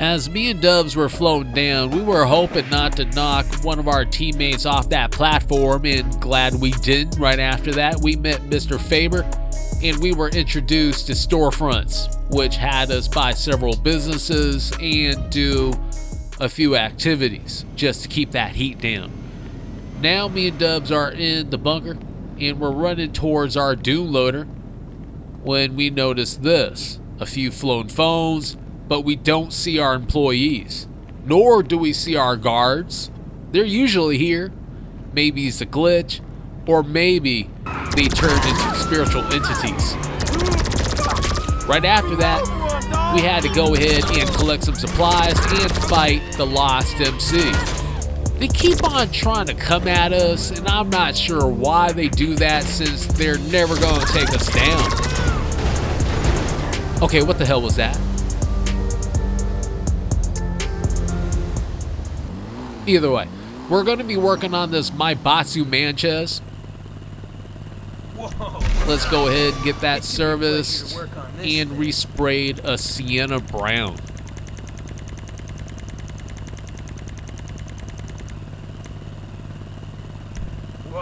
As me and Dubbz were floating down, we were hoping not to knock one of our teammates off that platform, and glad we didn't. Right after that, we met Mr. Faber, and we were introduced to storefronts, which had us buy several businesses and do a few activities just to keep that heat down. Now me and Dubbz are in the bunker, and we're running towards our doom loader when we notice this: a few flown phones, but we don't see our employees, nor do we see our guards. They're usually here. Maybe it's a glitch, or maybe they turned into spiritual entities. Right after that, we had to go ahead and collect some supplies and fight the Lost MC. They keep on trying to come at us, and I'm not sure why they do that, since they're never going to take us down. Okay, what the hell was that? Either way, we're going to be working on this My Batsu man chest. Let's go ahead and get that serviced and resprayed a sienna brown.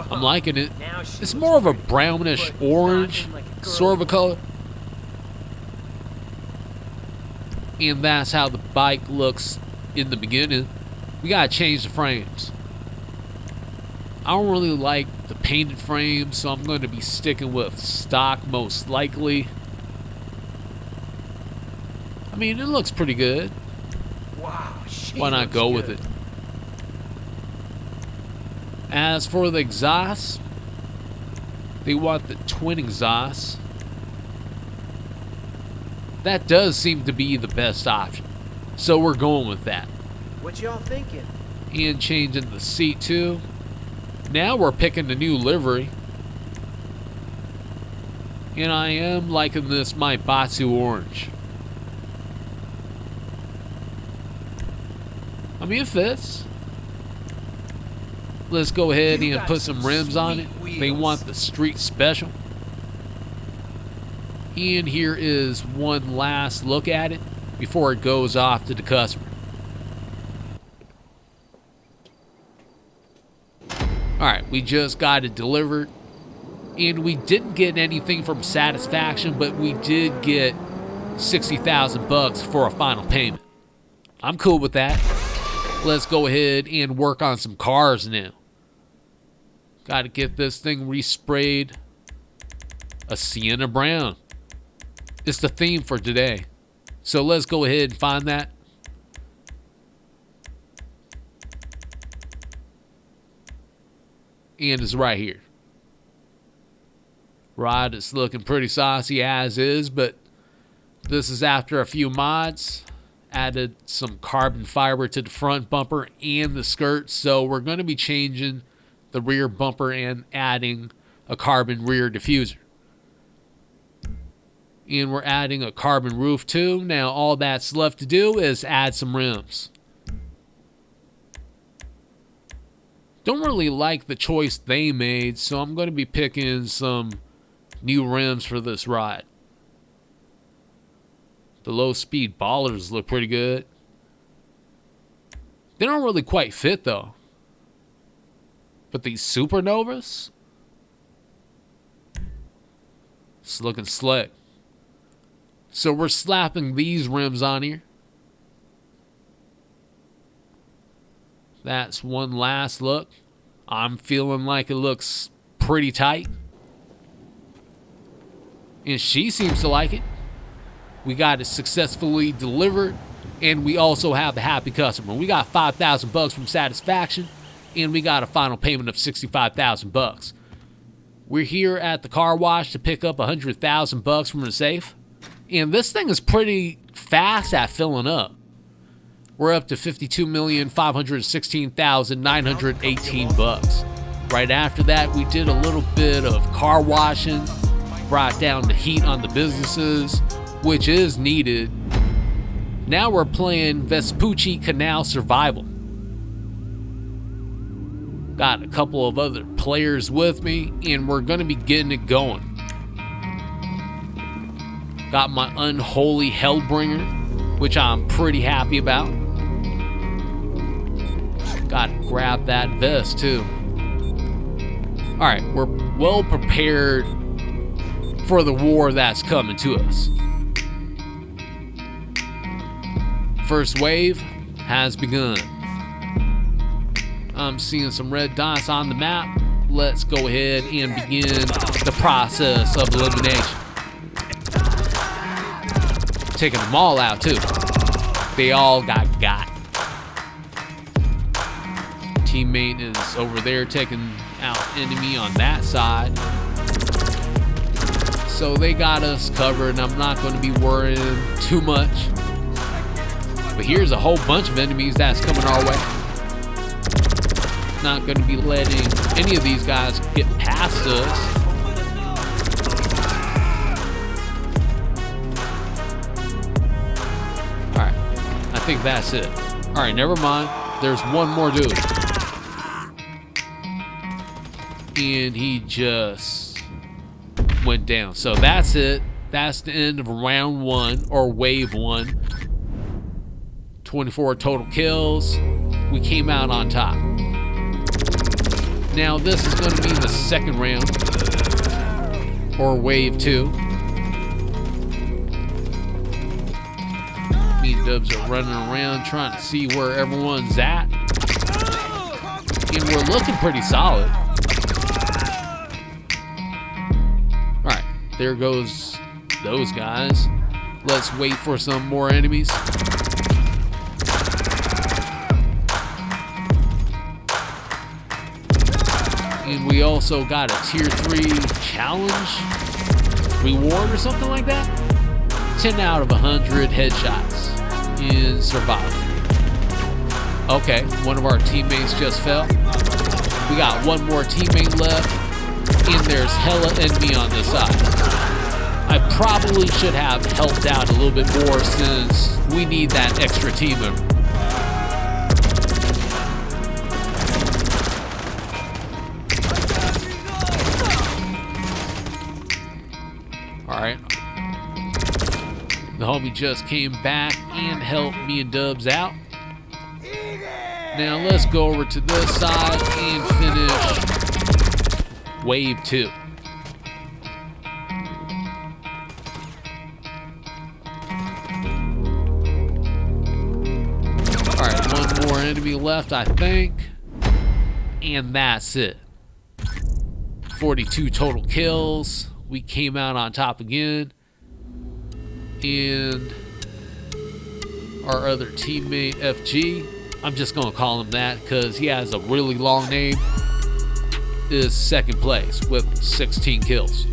I'm liking it. It's more of a brownish orange sort of a color. And that's how the bike looks in the beginning. We gotta change the frames. I don't really like the painted frames, so I'm going to be sticking with stock most likely. I mean, it looks pretty good. Wow, why not go with it? As for the exhaust, they want the twin exhaust. That does seem to be the best option, so we're going with that. What y'all thinking? And changing the seat too. Now we're picking the new livery. And I am liking this My Batsu orange. I mean, it fits. Let's go ahead and put some rims on it. They want the street special. And here is one last look at it before it goes off to the customer. Alright, we just got it delivered, and we didn't get anything from satisfaction, but we did get 60,000 bucks for a final payment. I'm cool with that. Let's go ahead and work on some cars now. Got to get this thing resprayed a sienna brown. It's the theme for today. So let's go ahead and find that. And it's right here. Rod is looking pretty saucy as is, but this is after a few mods. Added some carbon fiber to the front bumper and the skirt, so we're going to be changing the rear bumper and adding a carbon rear diffuser. And we're adding a carbon roof too. Now all that's left to do is add some rims. Don't really like the choice they made, so I'm going to be picking some new rims for this ride. The low speed ballers look pretty good. They don't really quite fit though. But these supernovas, it's looking slick. So we're slapping these rims on here. That's one last look. I'm feeling like it looks pretty tight. And she seems to like it. We got it successfully delivered. And we also have the happy customer. We got 5,000 bucks from satisfaction. And we got a final payment of 65,000 bucks. We're here at the car wash to pick up 100,000 bucks from the safe. And this thing is pretty fast at filling up. We're up to 52,516,918 bucks. Right after that, we did a little bit of car washing, brought down the heat on the businesses, which is needed. Now we're playing Vespucci Canal Survival. Got a couple of other players with me, and we're going to be getting it going. Got my unholy Hellbringer. which I'm pretty happy about. Gotta grab that vest too. Alright, we're well prepared for the war that's coming to us. First wave has begun. I'm seeing some red dots on the map. Let's go ahead and begin the process of elimination. Taking them all out too. They all got. Teammate is over there taking out enemy on that side. So they got us covered, and I'm not going to be worrying too much. But here's a whole bunch of enemies that's coming our way. Not going to be letting any of these guys get past us. Alright, I think that's it. Alright, never mind. There's one more dude. And he just went down. So that's it. That's the end of round 1, or wave 1. 24 total kills. We came out on top. Now this is going to be the second round, or wave 2. Me and Dubbz are running around trying to see where everyone's at. And we're looking pretty solid. Alright, there goes those guys. Let's wait for some more enemies. And we also got a tier 3 challenge reward or something like that. 10 out of 100 headshots in survival. Okay, one of our teammates just fell. We got one more teammate left, and there's hella enemy on this side. I probably should have helped out a little bit more since we need that extra team member. Alright. The homie just came back and helped me and Dubbz out. Now let's go over to this side and finish wave 2. Alright, one more enemy left, I think. And that's it. 42 total kills. We came out on top again. And our other teammate, FG, I'm just going to call him that because he has a really long name, is second place with 16 kills.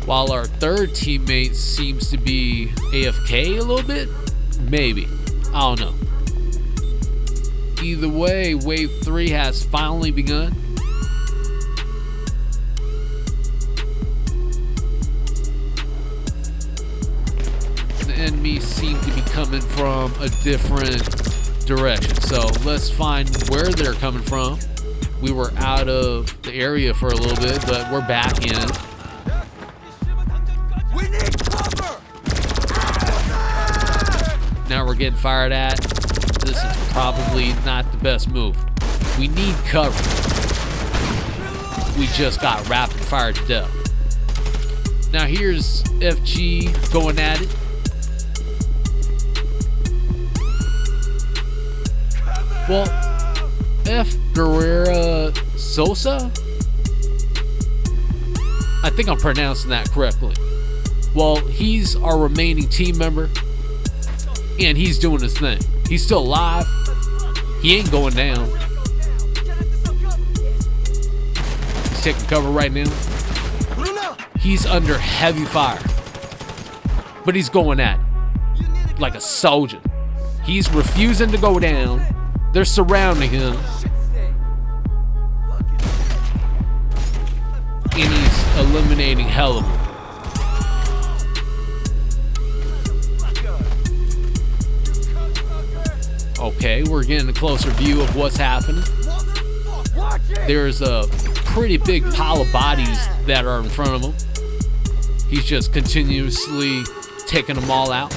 While our third teammate seems to be AFK a little bit. Maybe. I don't know. Either way, wave 3 has finally begun. Enemies seem to be coming from a different direction, so let's find where they're coming from. We were out of the area for a little bit, but we're back in. We need cover! Now we're getting fired at. This is probably not the best move. We need cover. We just got rapid fired to death. Now here's FG going at it. Well, F. Guerrera Sosa? I think I'm pronouncing that correctly. Well, he's our remaining team member, and he's doing his thing. He's still alive. He ain't going down. He's taking cover right now. He's under heavy fire, but he's going at it like a soldier. He's refusing to go down. They're surrounding him. And he's eliminating hell of them. Okay, we're getting a closer view of what's happening. There's a pretty big pile of bodies that are in front of him. He's just continuously taking them all out.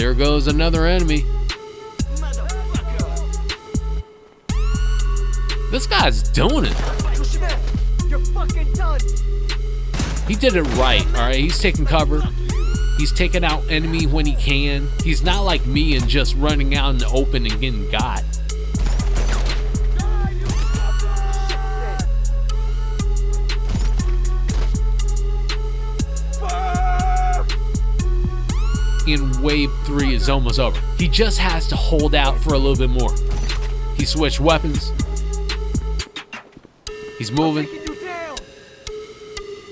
There goes another enemy. This guy's doing it. You're fucking done. He did it right, alright? He's taking cover. He's taking out enemy when he can. He's not like me and just running out in the open and getting got. And wave 3 is almost over. He just has to hold out for a little bit more. He switched weapons. He's moving.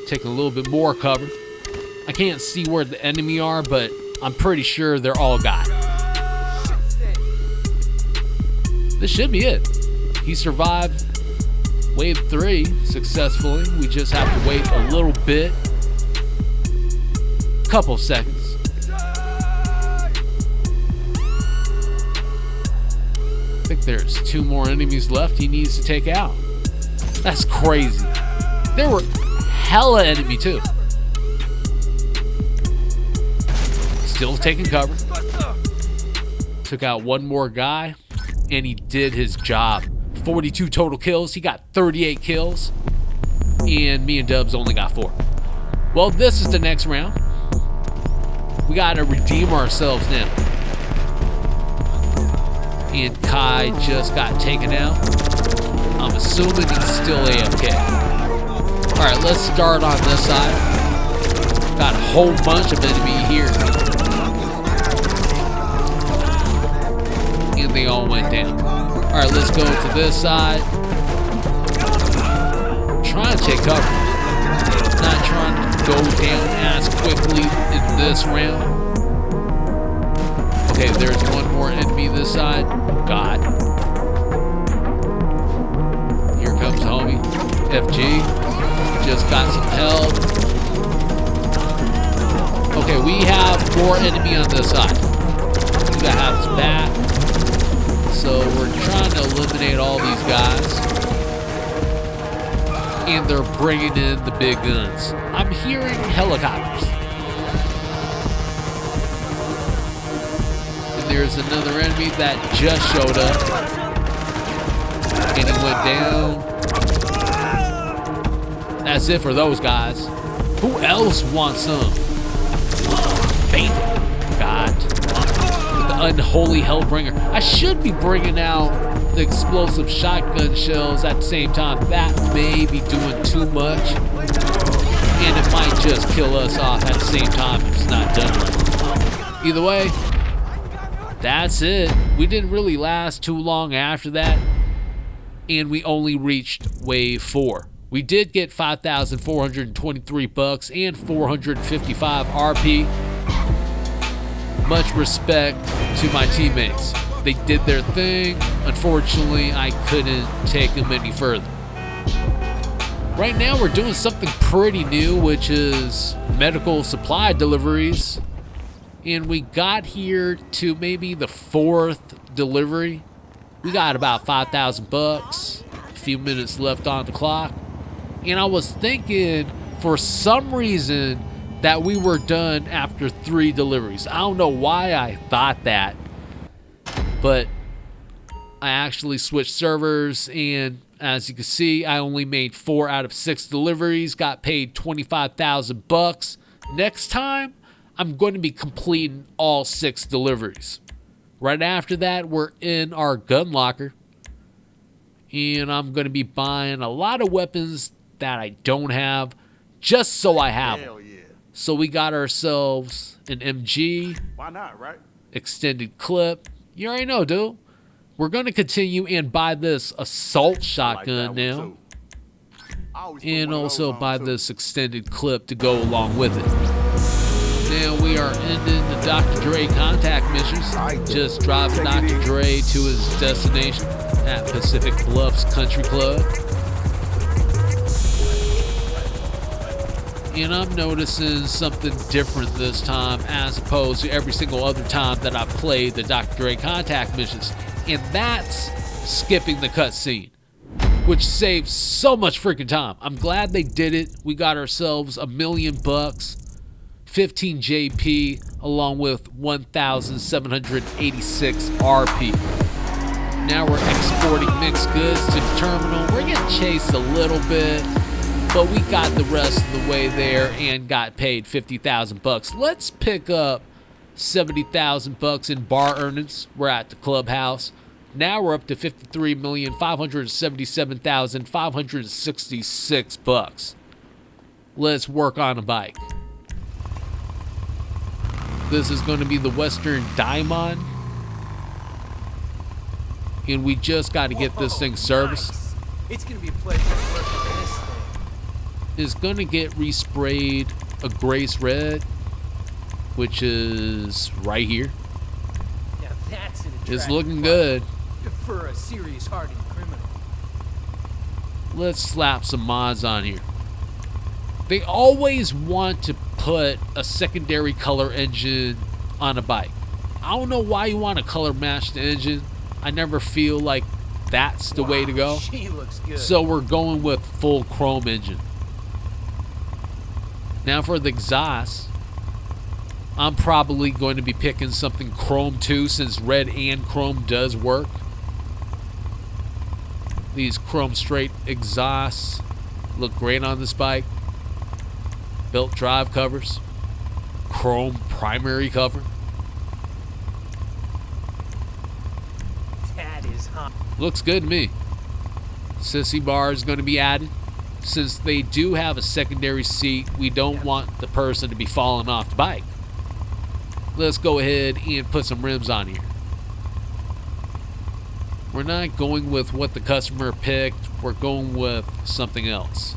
Taking a little bit more cover. I can't see where the enemy are, but I'm pretty sure they're all got. This should be it. He survived wave 3 successfully. We just have to wait a little bit. Couple seconds. I think there's 2 more enemies left he needs to take out. That's crazy. There were hella enemy too. Still taking cover. Took out 1 more guy, and he did his job. 42 total kills. He got 38 kills, and me and Dubbz only got 4. Well, this is the next round. We gotta redeem ourselves now. And Kai just got taken out. I'm assuming he's still AFK. Alright, let's start on this side. Got a whole bunch of enemy here. And they all went down. Alright, let's go to this side. Trying to take cover. Not trying to go down as quickly in this round. Okay, there's 1 more enemy this side. God. Here comes homie. FG. Just got some help. Okay, we have more enemy on this side. We gotta have his back. So we're trying to eliminate all these guys. And they're bringing in the big guns. I'm hearing helicopters. And there's another enemy that just showed up. And he went down. That's it for those guys. Who else wants some? Bam! God. With the unholy Hellbringer. I should be bringing out the explosive shotgun shells at the same time. That may be doing too much. And it might just kill us off at the same time if it's not done right. Either way, that's it. We didn't really last too long after that. And we only reached wave 4. We did get 5,423 bucks and 455 RP. Much respect to my teammates. They did their thing. Unfortunately, I couldn't take them any further. Right now, we're doing something pretty new, which is medical supply deliveries. And we got here to maybe the 4th delivery. We got about 5,000 bucks. A few minutes left on the clock. And I was thinking, for some reason, that we were done after 3 deliveries. I don't know why I thought that, but I actually switched servers, and as you can see, I only made 4 out of 6 deliveries, got paid 25,000 bucks. Next time, I'm going to be completing all 6 deliveries. Right after that, we're in our gun locker, and I'm going to be buying a lot of weapons that I don't have, just so I have them. Yeah. So we got ourselves an MG. Why not, right? Extended clip. You already know, dude. We're going to continue and buy this assault shotgun now. And also buy this extended clip to go along with it. Now we are ending the Dr. Dre contact missions. Just driving Dr. Dre to his destination at Pacific Bluffs Country Club. And I'm noticing something different this time as opposed to every single other time that I've played the Dr. Dre contact missions. And that's skipping the cutscene, which saves so much freaking time. I'm glad they did it. We got ourselves $1 million bucks, 15 JP along with 1,786 RP. Now we're exporting mixed goods to the terminal. We're getting chased a little bit, but we got the rest of the way there and got paid 50,000 bucks. Let's pick up 70,000 bucks in bar earnings. We're at the clubhouse. Now we're up to 53,577,566 bucks. Let's work on a bike. This is going to be the Western Diamond. And we just got to get this thing serviced. Nice. It's gonna be a pleasure working on this thing. It's going to get resprayed a Grace Red, which is right here. Now that's an attractive It's looking bike good. for a serious hardened criminal. Let's slap some mods on here. They always want to put a secondary color engine on a bike. I don't know why you want to color match the engine. I never feel like that's the way to go. She looks good. So we're going with full chrome engine. Now for the exhaust, I'm probably going to be picking something chrome too, since red and chrome does work. These chrome straight exhausts look great on this bike. Built drive covers, chrome primary cover. That is hot. Looks good to me. Sissy bar is going to be added. Since they do have a secondary seat, we don't want the person to be falling off the bike. Let's go ahead and put some rims on here. We're not going with what the customer picked. We're going with something else.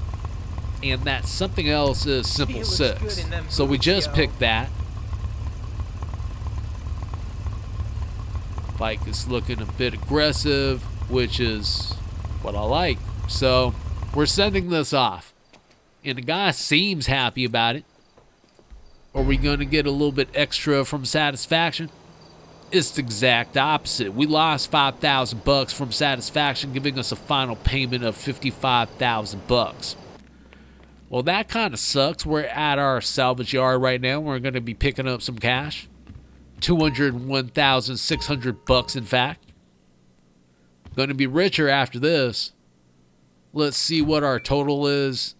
And that something else is Simple He looks 6. good in them So we boots, just yo. picked that. Bike is looking a bit aggressive, which is what I like. So we're sending this off. And the guy seems happy about it. Are we going to get a little bit extra from satisfaction? It's the exact opposite. We lost 5,000 bucks from satisfaction, giving us a final payment of 55,000 bucks. Well, that kind of sucks. We're at our salvage yard right now. We're going to be picking up some cash. 201,600 bucks, in fact. Going to be richer after this. Let's see what our total is.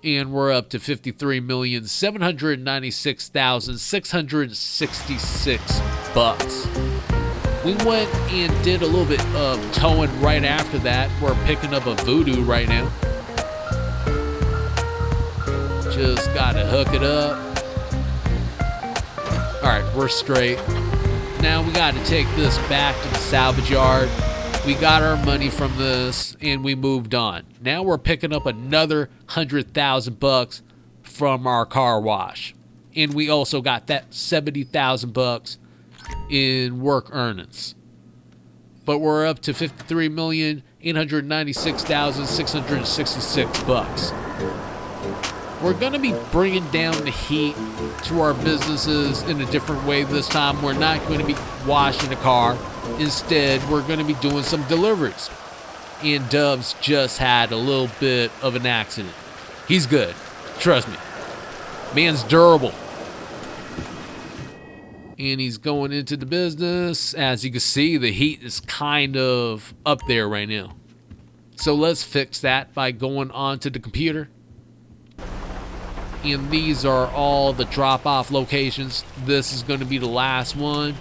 And we're up to 53,796,666 bucks. We went and did a little bit of towing right after that. We're picking up a Voodoo right now. Just gotta hook it up. Alright, we're straight. Now we gotta take this back to the salvage yard. We got our money from this and we moved on. Now we're picking up another 100,000 bucks from our car wash. And we also got that 70,000 bucks in work earnings. But we're up to 53,896,666 bucks. We're going to be bringing down the heat to our businesses in a different way this time. We're not going to be washing a car. Instead, we're going to be doing some deliveries. And Dubbz just had a little bit of an accident. He's good. Trust me. Man's durable. And he's going into the business. As you can see, the heat is kind of up there right now. So let's fix that by going onto the computer. And these are all the drop-off locations. This is going to be the last one.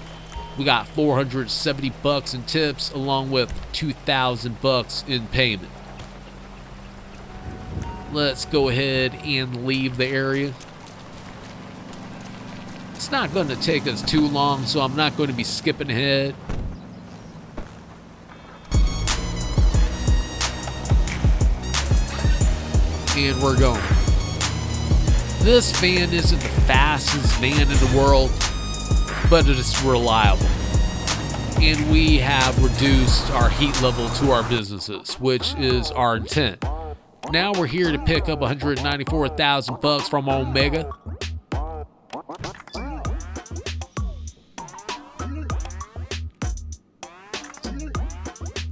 We got 470 bucks in tips along with 2,000 bucks in payment. Let's go ahead and leave the area. It's not going to take us too long, so I'm not going to be skipping ahead. And we're going. This van isn't the fastest van in the world, but it is reliable. And we have reduced our heat level to our businesses, which is our intent. Now we're here to pick up 194,000 bucks from Omega.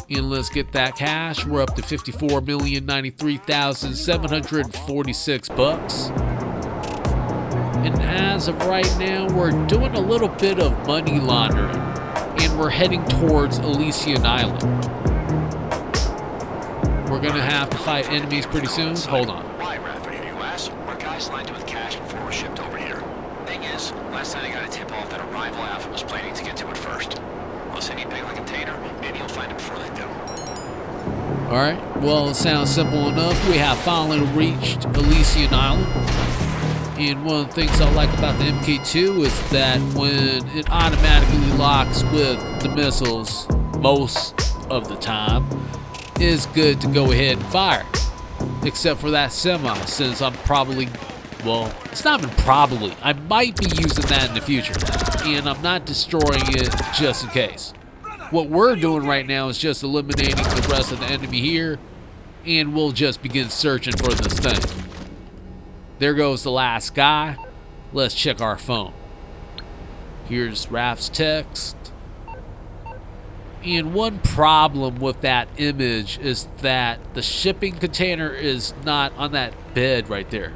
And let's get that cash. We're up to $54,093,746. And as of right now, we're doing a little bit of money laundering. And we're heading towards Elysian Island. We're gonna have to fight enemies pretty soon. Hold on. Why, Radford, here you ask? Our guys lined up with cash before we're shipped over here. Thing is, last night I got a tip off that a rival outfit was planning to get to it first. I'll send you a big like container. Maybe you'll find it before they do. Alright, well, it sounds simple enough. We have finally reached Elysian Island. And one of the things I like about the MK2 is that when it automatically locks with the missiles most of the time, it's good to go ahead and fire. Except for that semi, since I'm probably, well, it's not even probably, I might be using that in the future. And I'm not destroying it just in case. What we're doing right now is just eliminating the rest of the enemy here, and we'll just begin searching for this thing. There goes the last guy. Let's check our phone. Here's Raph's text. And one problem with that image is that the shipping container is not on that bed right there.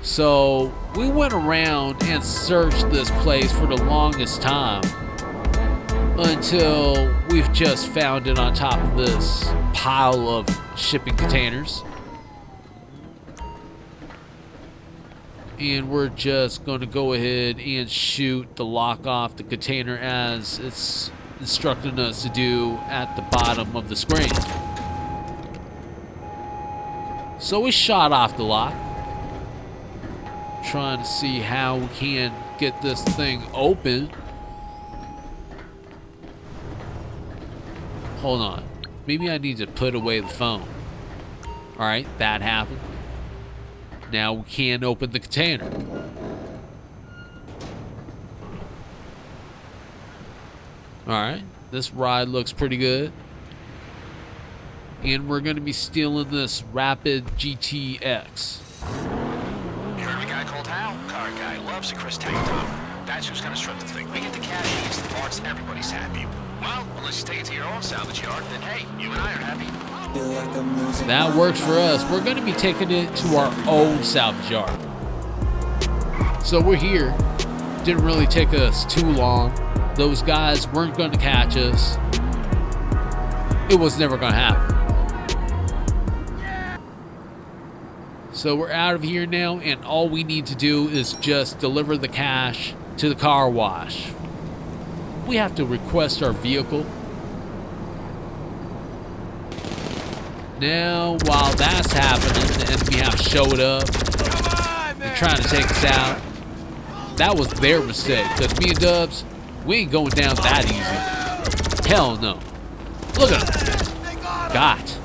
So we went around and searched this place for the longest time until we've just found it on top of this pile of shipping containers. And we're just going to go ahead and shoot the lock off the container as it's instructing us to do at the bottom of the screen. So we shot off the lock, trying to see how we can get this thing open. Hold on. Maybe I need to put away the phone. Alright, that happened. Now we can open the container. Alright, this ride looks pretty good. And we're going to be stealing this Rapid GTX. You heard of a guy called Hal? Car guy, loves a Chris tank top. That's who's gonna strip the thing. We get the cash, he gets the parts, everybody's happy. Well, unless you take it to your own salvage yard, then hey, you and I are happy. That works for us. We're going to be taking it to our own salvage yard. So we're here. Didn't really take us too long. Those guys weren't going to catch us. It was never going to happen. So we're out of here now, and all we need to do is just deliver the cash to the car wash. We have to request our vehicle. Now, while that's happening, the enemy have showed up. They're trying to take us out. That was their mistake, because me and Dubbz, we ain't going down that easy. Hell no. Look at them. Got.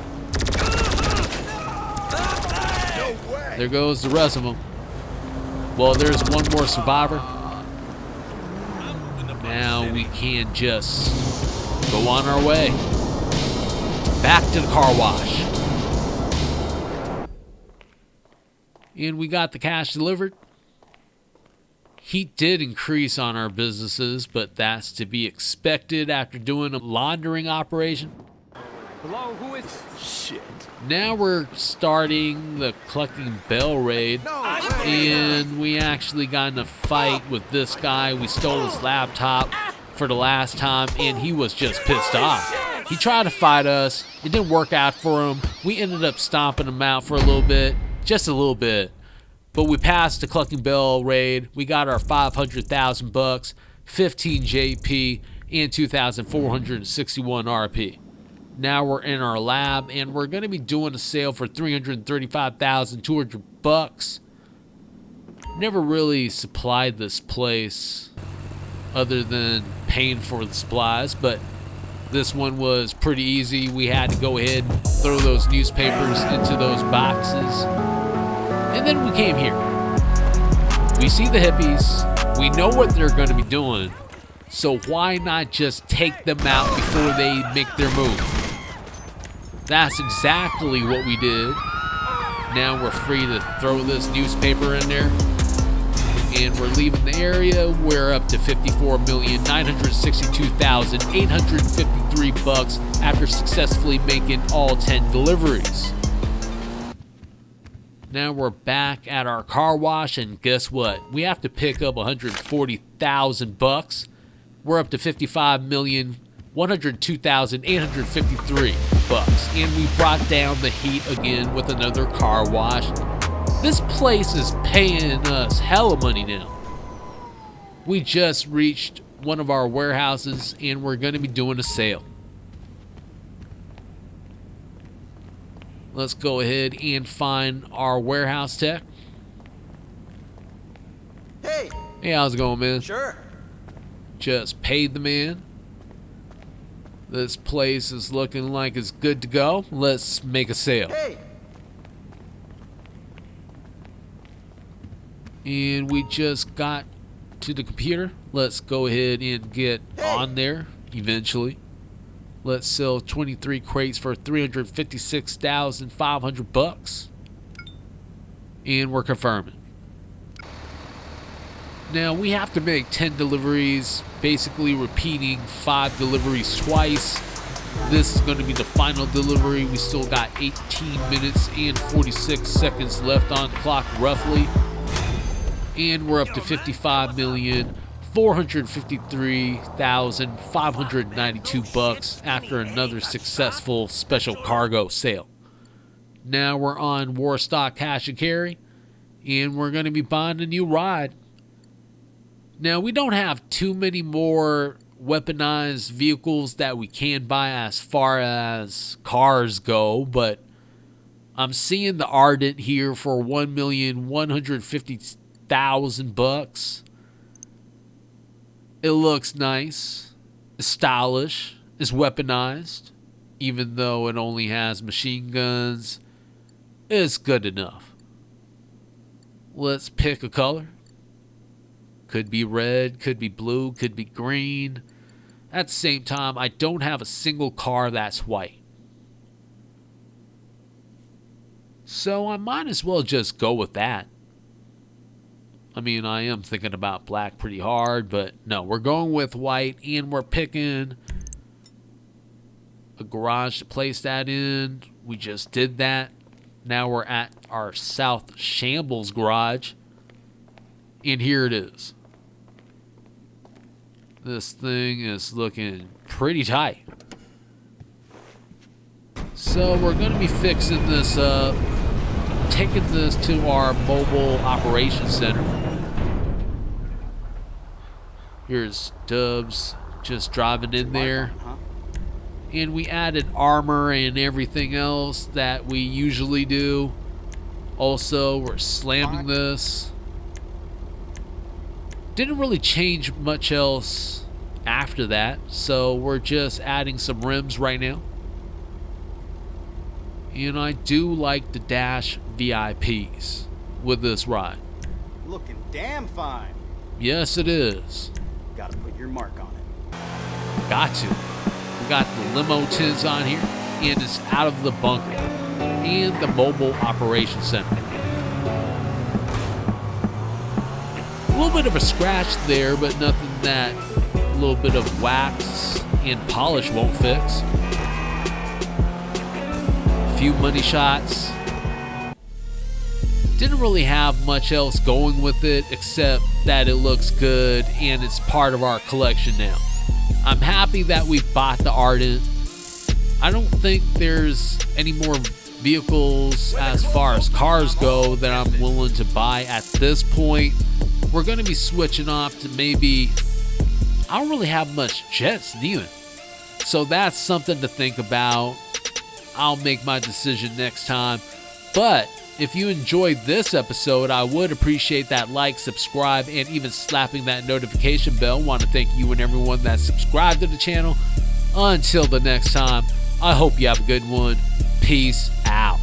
There goes the rest of them. Well, there's one more survivor. Now we can just go on our way. Back to the car wash. And we got the cash delivered. Heat did increase on our businesses, but that's to be expected after doing a laundering operation. Hello, who is... Shit. Now we're starting the Collecting Bell raid, and we actually got in a fight with this guy. We stole his laptop for the last time, and he was just pissed off. He tried to fight us. It didn't work out for him. We ended up stomping him out for a little bit, just a little bit. But we passed the Collecting Bell raid. We got our 500,000 bucks, 15 JP, and 2,461 RP. Now we're in our lab, and we're going to be doing a sale for 335,200 bucks. Never really supplied this place other than paying for the supplies, but this one was pretty easy. We had to go ahead and throw those newspapers into those boxes. And then we came here. We see the hippies. We know what they're going to be doing. So why not just take them out before they make their move? That's exactly what we did. Now we're free to throw this newspaper in there. And we're leaving the area. We're up to $54,962,853 after successfully making all 10 deliveries. Now we're back at our car wash, and guess what? We have to pick up $140,000. We're up to $55,102,853, and we brought down the heat again with another car wash. This place is paying us hella money now. We just reached one of our warehouses, and we're going to be doing a sale. Let's go ahead and find our warehouse tech. Hey, how's it going, man? sure. Just paid the man. This place is looking like it's good to go. Let's make a sale. Hey, And we just got to the computer. Let's go ahead and get on there eventually. Let's sell 23 crates for $356,500. And we're confirming. Now we have to make 10 deliveries, basically repeating 5 deliveries twice. This is going to be the final delivery. We still got 18 minutes and 46 seconds left on the clock roughly. And we're up to $55,453,592 after another successful special cargo sale. Now we're on Warstock Cash and Carry, and we're going to be buying a new ride. Now we don't have too many more weaponized vehicles that we can buy as far as cars go, but I'm seeing the Ardent here for $1,150,000. It looks nice, it's stylish, it's weaponized, even though it only has machine guns. It's good enough. Let's pick a color. Could be red, could be blue, could be green. At the same time, I don't have a single car that's white. So I might as well just go with that. I mean, I am thinking about black pretty hard, but no, we're going with white, and we're picking a garage to place that in. We just did that. Now we're at our South Shambles garage, and here it is. This thing is looking pretty tight. So we're going to be fixing this up, taking this to our mobile operations center. Here's Dubbz just driving in there. And we added armor and everything else that we usually do. Also, we're slamming this. Didn't really change much else after that, so we're just adding some rims right now. And I do like the dash VIPs with this ride. looking damn fine. Yes, it is. Gotta put your mark on it. Got to. We got the limo tins on here, and it's out of the bunker, and the mobile operations center. A little bit of a scratch there, but nothing that a little bit of wax and polish won't fix. A few money shots. Didn't really have much else going with it except that it looks good and it's part of our collection now. I'm happy that we bought the Ardent. I don't think there's any more vehicles as far as cars go that I'm willing to buy at this point. We're going to be switching off to maybe, I don't really have much jets neither. So that's something to think about. I'll make my decision next time. But if you enjoyed this episode, I would appreciate that like, subscribe, and even slapping that notification bell. Want to thank you and everyone that subscribed to the channel. Until the next time, I hope you have a good one. Peace out.